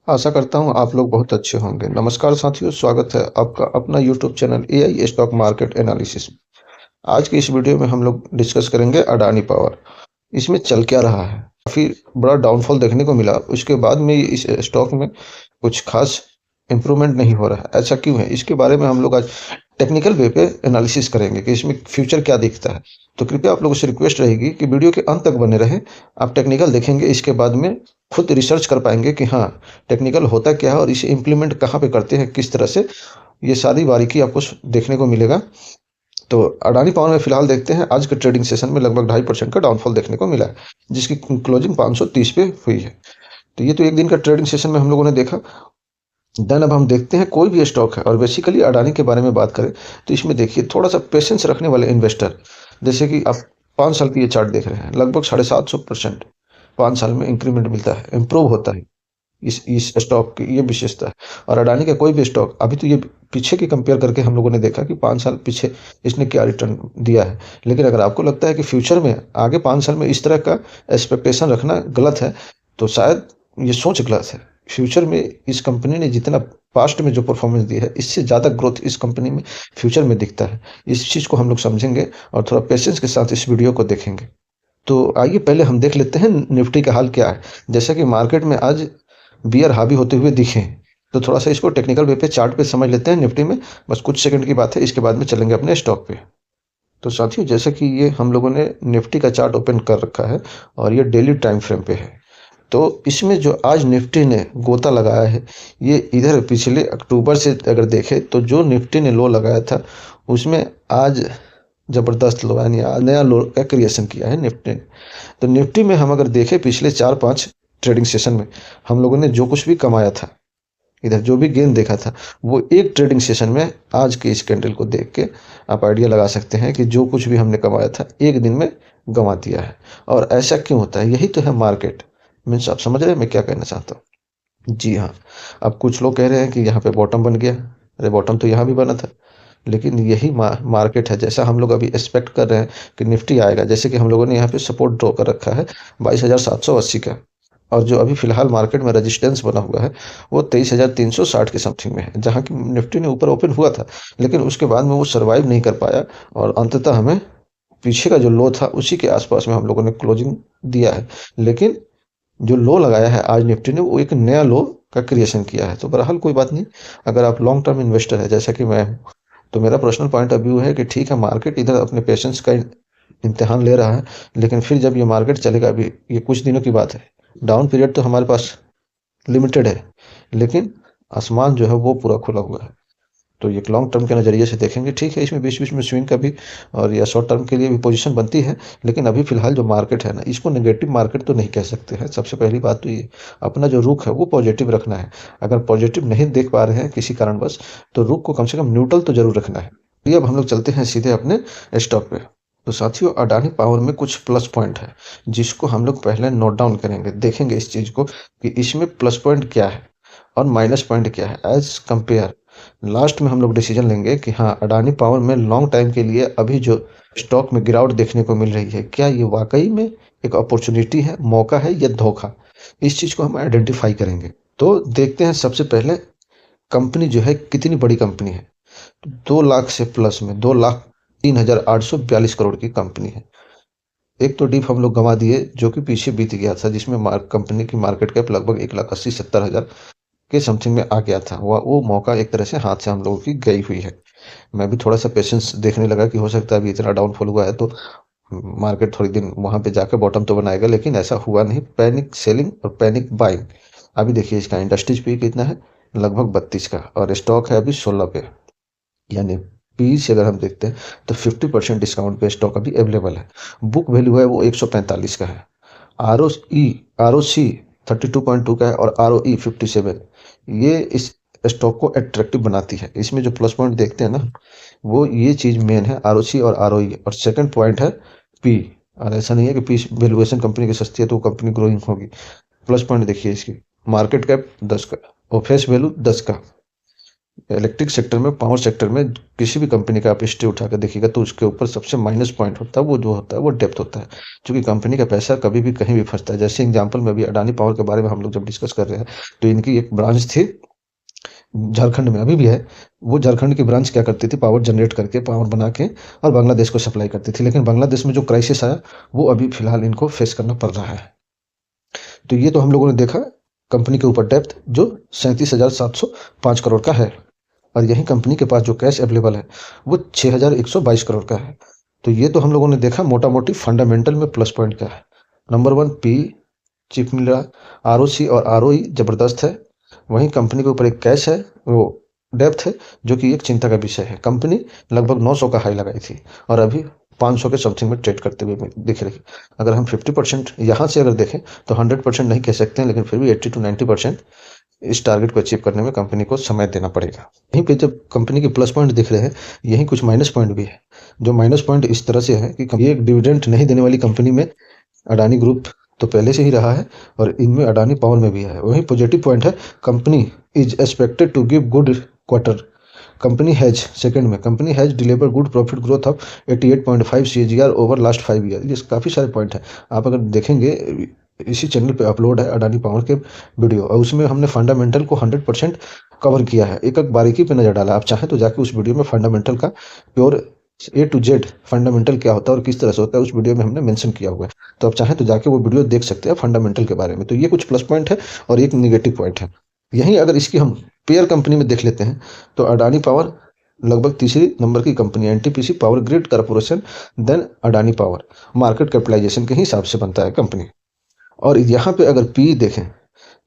आशा करता हूँ आप लोग बहुत अच्छे होंगे। नमस्कार साथियों, स्वागत है आपका अपना YouTube channel AI stock market analysis. आज की इस वीडियो में हम लोग डिस्कस करेंगे अडानी पावर। इसमें चल क्या रहा है? काफ़ी बड़ा डाउनफॉल देखने को मिला, उसके बाद में इस स्टॉक में कुछ खास इम्प्रूवमेंट नहीं हो रहा है। ऐसा क्यों है? इसके बारे में हम लोग आज टेक्निकल वे पे एनालिसिस करेंगे कि इसमें फ्यूचर क्या दिखता है। तो कृपया आप लोगों से रिक्वेस्ट रहेगी कि वीडियो के अंत तक बने रहें। आप टेक्निकल देखेंगे, इसके बाद में खुद रिसर्च कर पाएंगे कि हाँ, टेक्निकल होता क्या है और इसे इम्प्लीमेंट कहाँ पे करते हैं, किस तरह से। ये सारी बारीकी आपको देखने को मिलेगा। तो अडानी पावर में फिलहाल देखते हैं, आज के ट्रेडिंग सेशन में लगभग 2.5% का डाउनफॉल देखने को मिला है, जिसकी क्लोजिंग 530 पे हुई है। तो ये तो एक दिन का ट्रेडिंग सेशन में हम लोगों ने देखा। देन अब हम देखते हैं कोई भी स्टॉक है और बेसिकली अडानी के बारे में बात करें तो इसमें देखिए थोड़ा सा पेशेंस रखने वाले इन्वेस्टर, जैसे कि आप 5 साल की ये चार्ट देख रहे हैं, लगभग 750% 5 साल में इंक्रीमेंट मिलता है, इम्प्रूव होता है। इस स्टॉक की ये विशेषता है। और अडानी का कोई भी स्टॉक अभी तो ये पीछे की कंपेयर करके हम लोगों ने देखा कि 5 साल पीछे इसने क्या रिटर्न दिया है। लेकिन अगर आपको लगता है कि फ्यूचर में आगे 5 साल में इस तरह का एक्सपेक्टेशन रखना गलत है, तो शायद ये सोच गलत है। फ्यूचर में इस कंपनी ने जितना पास्ट में जो परफॉर्मेंस दी है, इससे ज़्यादा ग्रोथ इस कंपनी में फ्यूचर में दिखता है। इस चीज़ को हम लोग समझेंगे और थोड़ा पेशेंस के साथ इस वीडियो को देखेंगे। तो आइए पहले हम देख लेते हैं निफ्टी का हाल क्या है। जैसा कि मार्केट में आज बियर हावी होते हुए दिखे, तो थोड़ा सा इसको टेक्निकल वे पे चार्ट पे समझ लेते हैं निफ्टी में। बस कुछ सेकंड की बात है, इसके बाद में चलेंगे अपने स्टॉक पे। तो साथियों, जैसे कि ये हम लोगों ने निफ्टी का चार्ट ओपन कर रखा है और ये डेली टाइम फ्रेम पे है। तो इसमें जो आज निफ्टी ने गोता लगाया है, ये इधर पिछले अक्टूबर से अगर देखें तो जो निफ्टी ने लो लगाया था, उसमें आज ज़बरदस्त लो यानी नया लो का क्रिएशन किया है निफ्टी ने। तो निफ्टी में हम अगर देखें पिछले 4-5 ट्रेडिंग सेशन में हम लोगों ने जो कुछ भी कमाया था, इधर जो भी गेन देखा था, वो एक ट्रेडिंग सेशन में आज के इस कैंडल को देख के आप आइडिया लगा सकते हैं कि जो कुछ भी हमने कमाया था एक दिन में गंवा दिया है। और ऐसा क्यों होता है? यही तो है मार्केट। मीन्स आप समझ रहे हैं मैं क्या कहना चाहता हूँ? जी हाँ। अब कुछ लोग कह रहे हैं कि यहाँ पे बॉटम बन गया। अरे बॉटम तो यहाँ भी बना था। लेकिन यही मार्केट है, जैसा हम लोग अभी एक्सपेक्ट कर रहे हैं कि निफ्टी आएगा। जैसे कि हम लोगों ने यहाँ पे सपोर्ट ड्रॉ कर रखा है 22,780 का, और जो अभी फिलहाल मार्केट में रेजिस्टेंस बना हुआ है वो 23,360 के समथिंग में है, जहाँ की निफ्टी ने ऊपर ओपन हुआ था, लेकिन उसके बाद में वो सर्वाइव नहीं कर पाया और अंततः हमें पीछे का जो लो था उसी के आसपास में हम लोगों ने क्लोजिंग दिया है। लेकिन जो लो लगाया है आज निफ्टी ने, वो एक नया लो का क्रिएशन किया है। तो बहरहाल कोई बात नहीं, अगर आप लॉन्ग टर्म इन्वेस्टर है जैसा कि मैं हूँ, तो मेरा पर्सनल पॉइंट ऑफ व्यू है कि ठीक है, मार्केट इधर अपने पेशेंस का इम्तिहान ले रहा है। लेकिन फिर जब ये मार्केट चलेगा, अभी ये कुछ दिनों की बात है, डाउन पीरियड तो हमारे पास लिमिटेड है, लेकिन आसमान जो है वो पूरा खुला हुआ है। तो ये लॉन्ग टर्म के नज़रिए से देखेंगे, ठीक है, इसमें बीच बीच में स्विंग का भी और या शॉर्ट टर्म के लिए भी पोजीशन बनती है। लेकिन अभी फिलहाल जो मार्केट है ना, इसको नेगेटिव मार्केट तो नहीं कह सकते हैं। सबसे पहली बात तो ये, अपना जो रुख है वो पॉजिटिव रखना है। अगर पॉजिटिव नहीं देख पा रहे हैं किसी कारणवश, तो रुख को कम से कम न्यूट्रल तो जरूर रखना है। ये अब हम लोग चलते हैं सीधे अपने स्टॉक पे। तो साथियों, अडानी पावर में कुछ प्लस पॉइंट है जिसको हम लोग पहले नोट डाउन करेंगे, देखेंगे इस चीज़ को कि इसमें प्लस पॉइंट क्या है और माइनस पॉइंट क्या है एज कंपेयर। लास्ट में हम लोग डिसीजन लेंगे कि हाँ, अडानी पावर में लॉन्ग टाइम के लिए अभी जो स्टॉक में गिरावट देखने को मिल रही है, क्या ये वाकई में एक अपॉर्चुनिटी है, मौका है या धोखा? इस चीज़ को हम आइडेंटिफाई करेंगे। तो देखते हैं सबसे पहले कंपनी जो है कितनी बड़ी कंपनी है। 2 लाख से प्लस में 2,03,842 करोड़ की कंपनी है। एक तो डीप हम लोग गंवा दिए जो कि पीछे बीत गया था, जिसमें कंपनी की मार्केट कैप लगभग 1,80,70,000 के समथिंग में आ गया था। वो मौका एक तरह से हाथ से हम लोगों की गई हुई है। मैं भी थोड़ा सा पेशेंस देखने लगा कि हो सकता है अभी इतना डाउनफॉल हुआ है तो मार्केट थोड़ी दिन वहां पे जाकर बॉटम तो बनाएगा, लेकिन ऐसा हुआ नहीं। पैनिक सेलिंग और पैनिक बाइंग। अभी देखिए इसका इंडस्ट्रीज पे कितना है, लगभग 32 का, और स्टॉक है अभी 16 पे। यानी पी से अगर हम देखते हैं तो 50% डिस्काउंट पे स्टॉक अभी अवेलेबल है। बुक वैल्यू है वो 145 का है। आर ओ सी 32.2 का है और आर ओ ई 57। ये इस स्टॉक को अट्रैक्टिव बनाती है। इसमें जो प्लस पॉइंट देखते हैं ना, वो ये चीज़ मेन है, आर ओ सी और आर ओ ई। और सेकंड पॉइंट है पी। और ऐसा नहीं है कि पी वैल्यूएशन कंपनी की सस्ती है तो कंपनी ग्रोइंग होगी। प्लस पॉइंट देखिए इसकी, मार्केट कैप 10 का और फेस वैल्यू 10 का। इलेक्ट्रिक सेक्टर में, पावर सेक्टर में किसी भी कंपनी का आप हिस्ट्री उठा कर देखिएगा तो उसके ऊपर सबसे माइनस पॉइंट होता है, वो जो होता है वो डेप्थ होता है। क्योंकि कंपनी का पैसा कभी भी कहीं भी फंसता है। जैसे एग्जांपल में अभी अडानी पावर के बारे में हम लोग जब डिस्कस कर रहे हैं, तो इनकी एक ब्रांच थी झारखंड में, अभी भी है। वो झारखंड की ब्रांच क्या करती थी, पावर जनरेट करके, पावर बना के और बांग्लादेश को सप्लाई करती थी। लेकिन बांग्लादेश में जो क्राइसिस आया वो अभी फिलहाल इनको फेस करना पड़ रहा है। तो ये तो हम लोगों ने देखा कंपनी के ऊपर डेप्थ जो 37,705 करोड़ का है। और यही कंपनी के पास जो कैश अवेलेबल है वो 6,122 करोड़ का है। तो ये तो हम लोगों ने देखा मोटा मोटी फंडामेंटल में प्लस पॉइंट क्या है। नंबर वन, पी चीप मिल रहा, आरओसी और आरओई जबरदस्त है। वहीं कंपनी के ऊपर एक कैश है, वो डेप्थ है, जो कि एक चिंता का विषय है। कंपनी लगभग 900 का हाई लगाई थी और अभी 500 के समथिंग में ट्रेड करते हुए दिख रही। अगर हम 50% यहाँ से अगर देखें तो 100% नहीं कह सकते हैं, लेकिन फिर भी 80 to 90% इस टारगेट को अचीव करने में कंपनी को समय देना पड़ेगा। यहीं पे जब कंपनी के प्लस पॉइंट दिख रहे हैं, यहीं कुछ माइनस पॉइंट भी है। जो माइनस पॉइंट इस तरह से है कि ये एक डिविडेंड नहीं देने वाली कंपनी में अडानी ग्रुप तो पहले से ही रहा है और इनमें अडानी पावर में भी है। वहीं पॉजिटिव पॉइंट है, company is expected to give good quarter. Company has, second में, company has deliver good profit growth of 88.5 CAGR over last 5 year. ये काफ़ी सारे पॉइंट हैं। आप अगर देखेंगे इसी चैनल पे अपलोड है अडानी पावर के वीडियो, और उसमें हमने फंडामेंटल को 100% कवर किया है। एक एक बारीकी पे नजर डाला। आप चाहें तो जाके उस वीडियो में फंडामेंटल का pure A to Z fundamental क्या होता है और किस तरह से होता है उस वीडियो में हमने मेंशन किया हुआ है। तो आप चाहें तो जाके वो वीडियो देख सकते हैं फंडामेंटल के बारे में। तो ये कुछ प्लस पॉइंट है और एक निगेटिव पॉइंट है। यहीं अगर इसकी हम पेयर कंपनी में देख लेते हैं तो अडानी पावर लगभग तीसरी नंबर की कंपनी है। NTPC power grid corporation, then Adani power, market capitalization के हिसाब से बनता है कंपनी। और यहाँ पे अगर पी देखें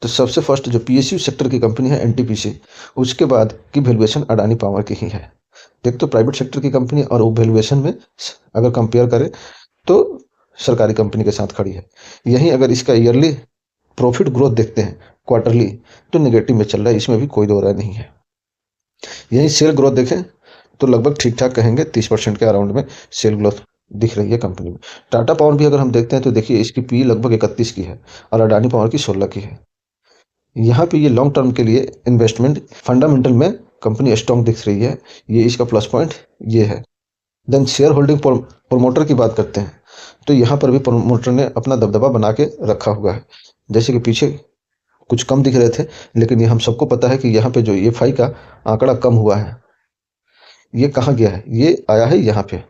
तो सबसे फर्स्ट जो पीएसयू सेक्टर की कंपनी है एनटीपीसी, उसके बाद की वैल्यूएशन अडानी पावर की ही है। देख तो प्राइवेट सेक्टर की कंपनी और वो वैल्यूएशन में अगर कंपेयर करें तो सरकारी कंपनी के साथ खड़ी है। यहीं अगर इसका ईयरली प्रॉफिट ग्रोथ देखते हैं क्वार्टरली, तो नेगेटिव में चल रहा है, इसमें भी कोई दो राय नहीं है। यहीं सेल ग्रोथ देखें तो लगभग ठीक ठाक कहेंगे, 30% के अराउंड में सेल ग्रोथ दिख रही है कंपनी में। टाटा पावर भी अगर हम देखते हैं तो देखिए इसकी पी लगभग 31 की है और अडानी पावर की 16 की है। यहाँ पे ये लॉन्ग टर्म के लिए इन्वेस्टमेंट फंडामेंटल में कंपनी स्ट्रॉन्ग दिख रही है। ये इसका प्लस पॉइंट ये है। देन शेयर होल्डिंग प्रोमोटर की बात करते हैं तो यहाँ पर भी प्रोमोटर ने अपना दबदबा बना के रखा हुआ है। जैसे कि पीछे कुछ कम दिख रहे थे, लेकिन ये हम सबको पता है कि यहाँ पे जो EFI का आंकड़ा कम हुआ है, ये कहाँ गया है, ये आया है यहाँ पे।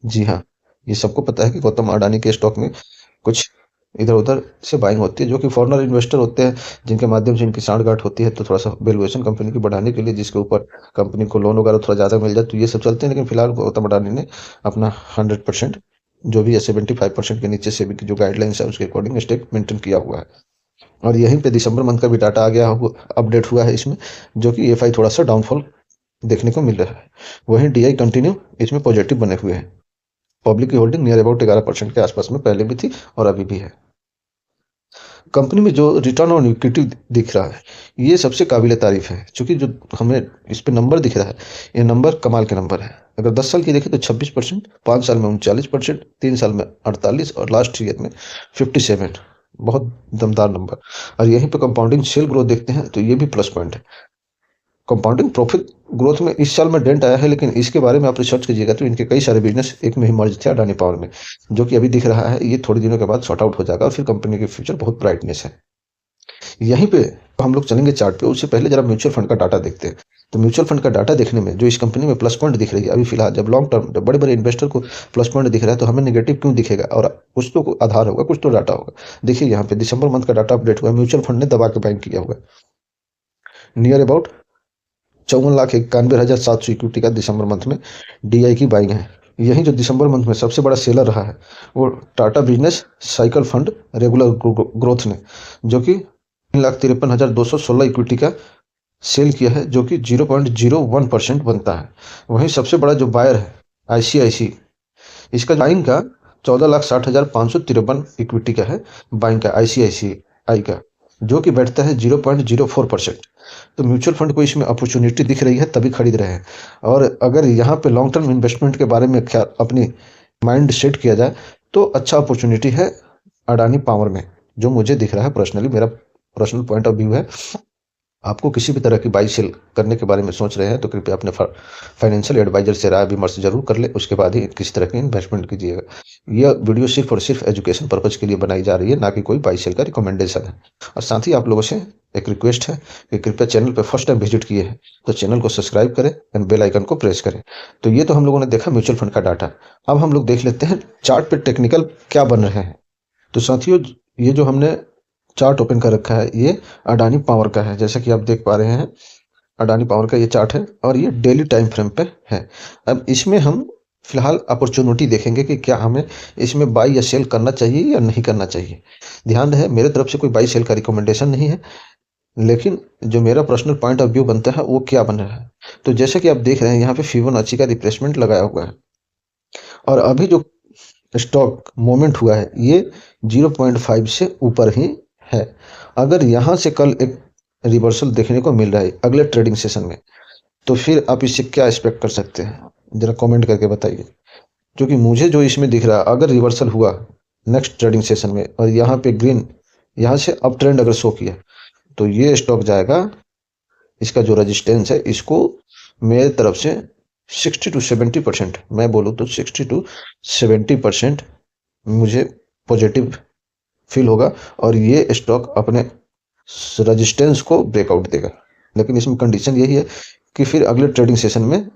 जी हाँ, ये सबको पता है कि गौतम अडानी के स्टॉक में कुछ इधर उधर से बाइंग होती है, जो कि फॉरेनर इन्वेस्टर होते हैं, जिनके माध्यम से इनकी सांठगांठ होती है। तो थोड़ा सा वैल्यूएशन कंपनी की बढ़ाने के लिए, जिसके ऊपर कंपनी को लोन वगैरह थोड़ा ज़्यादा मिल जाए, तो ये सब चलते हैं। लेकिन फिलहाल गौतम अडानी ने अपना 100% जो भी है 75% के नीचे से भी जो गाइडलाइंस है उसके अकॉर्डिंग स्टेक मेंटेन किया हुआ है। और यहीं पे दिसंबर मंथ का भी डाटा आ गया, अपडेट हुआ है इसमें, जो कि EFI थोड़ा सा डाउनफॉल देखने को मिल रहा है। वहीं DI कंटिन्यू इसमें पॉजिटिव बने हुए हैं। पब्लिक की होल्डिंग नियर अबाउट 11% के आसपास में पहले भी थी और अभी भी है। कंपनी में जो रिटर्न ऑन इक्विटी दिख रहा है ये सबसे काबिल तारीफ है, क्योंकि जो हमें इस पे नंबर दिख रहा है ये नंबर कमाल के नंबर है। अगर 10 साल की देखें तो 26%, 5 साल में 39%, 3 साल में 48 और लास्ट ईयर में 57। बहुत दमदार नंबर। और यहीं पे कंपाउंडिंग सेल ग्रोथ देखते हैं तो ये भी प्लस पॉइंट है। कंपाउंडिंग प्रॉफिट ग्रोथ में इस साल में डेंट आया है, लेकिन इसके बारे में आप रिसर्च कीजिएगा तो इनके कई सारे बिजनेस एक में ही मर्ज थे अडानी पावर में, जो कि अभी दिख रहा है। ये थोड़े दिनों के बाद सॉर्ट आउट हो जाएगा और फिर कंपनी के फ्यूचर बहुत ब्राइटनेस है। यहीं पे हम लोग चलेंगे चार्ट पे, उससे पहले जरा म्यूचुअल फंड का डाटा देखते हैं। तो म्यूचुअल फंड का डाटा देखने में जो इस कंपनी में प्लस पॉइंट दिख रही है अभी फिलहाल, जब लॉन्ग टर्म जब बड़े बड़े इन्वेस्टर को प्लस पॉइंट दिख रहा है तो हमें नेगेटिव क्यों दिखेगा, और कुछ तो आधार होगा, कुछ तो डाटा होगा। देखिए यहाँ पे दिसंबर मंथ का डाटा अपडेट हुआ है, म्यूचुअल फंड ने दबा के बाइंग किया हुआ है। नियर अबाउट 54,91,700 इक्विटी का दिसंबर मंथ में DI की बाइंग है। यही जो दिसंबर मंथ में सबसे बड़ा सेलर रहा है वो Tata business cycle fund regular growth ने, जो कि 3,53,216 इक्विटी का सेल किया है, जो कि 0.01% बनता है। वहीं सबसे बड़ा जो बायर है ICICI, इसका बाइंग का 14,60,553 इक्विटी का है बाइंग का ICICI का, जो कि बैठता है 0.04%। तो म्यूचुअल फंड को इसमें अपॉर्चुनिटी दिख रही है तभी खरीद रहे हैं। और अगर यहाँ पे लॉन्ग टर्म इन्वेस्टमेंट के बारे में ख्याल अपनी माइंड सेट किया जाए तो अच्छा अपॉर्चुनिटी है अडानी पावर में, जो मुझे दिख रहा है पर्सनली, मेरा पर्सनल पॉइंट ऑफ व्यू है। आपको किसी भी तरह की बाई सेल करने के बारे में सोच रहे हैं तो कृपया अपने फाइनेंशियल एडवाइजर से राय विमर्श जरूर कर ले, उसके बाद ही किसी तरह की इन्वेस्टमेंट कीजिएगा। यह वीडियो सिर्फ और सिर्फ एजुकेशन पर्पज के लिए बनाई जा रही है, ना कि कोई बाई सेल का रिकमेंडेशन है। और साथ ही आप लोगों से एक रिक्वेस्ट है कि कृपया चैनल पर फर्स्ट टाइम विजिट किए हैं तो चैनल को सब्सक्राइब करें एंड बेल आइकन को प्रेस करें। तो ये तो हम लोगों ने देखा म्यूचुअल फंड का डाटा। अब हम लोग देख लेते हैं चार्ट पे टेक्निकल क्या बन रहे हैं। तो साथियों, ये जो हमने चार्ट ओपन कर रखा है ये अडानी पावर का है। जैसा कि आप देख पा रहे हैं, अडानी पावर का ये चार्ट है और ये डेली टाइम फ्रेम पे है। अब इसमें हम फिलहाल अपॉर्चुनिटी देखेंगे कि क्या हमें इसमें बाई या सेल करना चाहिए या नहीं करना चाहिए। ध्यान रहे, मेरे तरफ से कोई बाई सेल का रिकमेंडेशन नहीं है, लेकिन जो मेरा पर्सनल पॉइंट ऑफ व्यू बनता है वो क्या बन रहा है। तो जैसे कि आप देख रहे हैं, यहाँ पे फिबोनाची का रिप्लेसमेंट लगाया हुआ है और अभी जो स्टॉक मोमेंट हुआ है ये 0.5 से ऊपर ही है। अगर यहाँ से कल एक रिवर्सल देखने को मिल रहा है अगले ट्रेडिंग सेशन में, तो फिर आप इससे क्या एक्सपेक्ट कर सकते हैं, जरा कमेंट करके बताइए। क्योंकि मुझे जो इसमें दिख रहा है, अगर रिवर्सल हुआ नेक्स्ट ट्रेडिंग सेशन में और यहाँ पे ग्रीन, यहाँ से अप ट्रेंड अगर शो किया, तो ये स्टॉक जाएगा, इसका जो रजिस्टेंस है इसको मेरे तरफ से 60 to 70%, मैं बोलूँ तो 60 to 70% मुझे पॉजिटिव फील होगा और ये स्टॉक अपने रेजिस्टेंस को ब्रेकआउट देगा। लेकिन इसमें कंडीशन यही है कि फिर अगले ट्रेडिंग सेशन में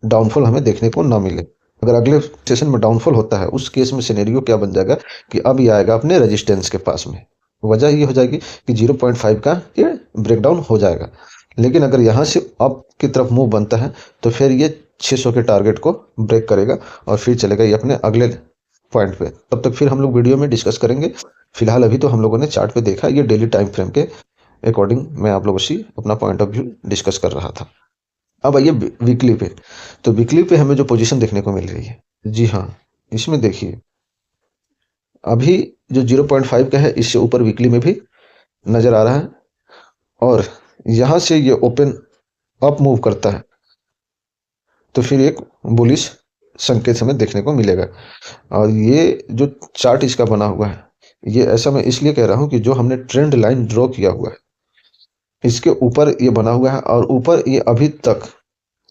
डाउनफॉल हमें देखने को ना मिले। अगर अगले सेशन में डाउनफॉल होता है, उस केस में सिनेरियो क्या बन जाएगा कि अब ये आएगा अपने रेजिस्टेंस के पास में। वजह ये हो जाएगी कि 0.5 का ये ब्रेकडाउन हो जाएगा। लेकिन अगर यहाँ से अप की तरफ मूव बनता है तो फिर ये 600 के टारगेट को ब्रेक करेगा और फिर चलेगा ये अपने अगले पॉइंट पे। तब तक फिर हम लोग वीडियो में डिस्कस करेंगे। फिलहाल अभी तो हम लोगों ने चार्ट पे देखा, ये डेली टाइम फ्रेम के अकॉर्डिंग मैं आप लोगों से अपना पॉइंट ऑफ व्यू डिस्कस कर रहा था। अब आइए वीकली पे। तो वीकली पे हमें जो पोजीशन देखने को मिल रही है, जी हाँ, इसमें देखिए अभी जो 0.5 का है इससे ऊपर वीकली में भी नजर आ रहा है और यहाँ से ये ओपन अप मूव करता है तो फिर एक बुलिश संकेत हमें देखने को मिलेगा। और ये जो चार्ट इसका बना हुआ है, ये ऐसा मैं इसलिए कह रहा हूँ कि जो हमने ट्रेंड लाइन ड्रॉ किया हुआ है इसके ऊपर ये बना हुआ है और ऊपर ये अभी तक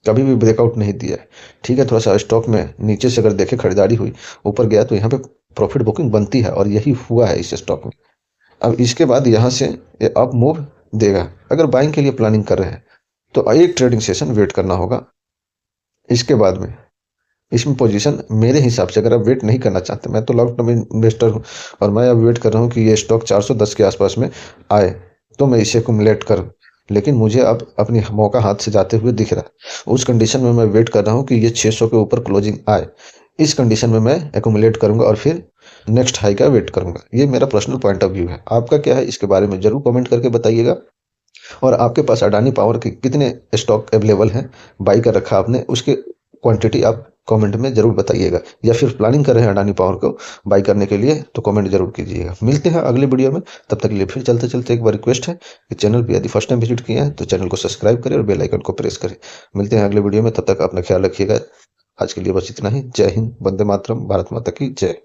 कभी भी ब्रेकआउट नहीं दिया है। ठीक है, थोड़ा सा स्टॉक में नीचे से अगर देखें खरीदारी हुई, ऊपर गया तो यहाँ पे प्रॉफिट बुकिंग बनती है और यही हुआ है इस स्टॉक में। अब इसके बाद यहाँ से ये अप मूव देगा। अगर बाइंग के लिए प्लानिंग कर रहे हैं तो एक ट्रेडिंग सेशन वेट करना होगा। इसके बाद में इसमें पोजीशन मेरे हिसाब से, अगर आप वेट नहीं करना चाहते, मैं तो लॉन्ग टर्म इन्वेस्टर हूँ और मैं अब वेट कर रहा हूँ कि ये स्टॉक 410 के आसपास में आए तो मैं इसे एक्युमुलेट करूँ। लेकिन मुझे अब अपनी मौका हाथ से जाते हुए दिख रहा है। उस कंडीशन में मैं वेट कर रहा हूँ कि ये 600 के ऊपर क्लोजिंग आए। इस कंडीशन में मैं एक्युमुलेट करूंगा और फिर नेक्स्ट हाई का वेट करूंगा। ये मेरा पर्सनल पॉइंट ऑफ व्यू है। आपका क्या है इसके बारे में जरूर कमेंट करके बताइएगा। और आपके पास अडानी पावर के कितने स्टॉक अवेलेबल हैं, बाई कर रखा आपने, उसके क्वांटिटी आप कमेंट में जरूर बताइएगा। या फिर प्लानिंग कर रहे हैं अडानी पावर को बाई करने के लिए तो कमेंट जरूर कीजिएगा। मिलते हैं अगले वीडियो में, तब तक के लिए फिर चलते चलते एक बार रिक्वेस्ट है कि चैनल पर यदि फर्स्ट टाइम विजिट किए हैं तो चैनल को सब्सक्राइब करें और बेल आइकन को प्रेस करें। मिलते हैं अगले वीडियो में, तब तक अपना ख्याल रखिएगा। आज के लिए बस इतना ही। जय हिंद, वंदे मातरम, भारत माता की जय।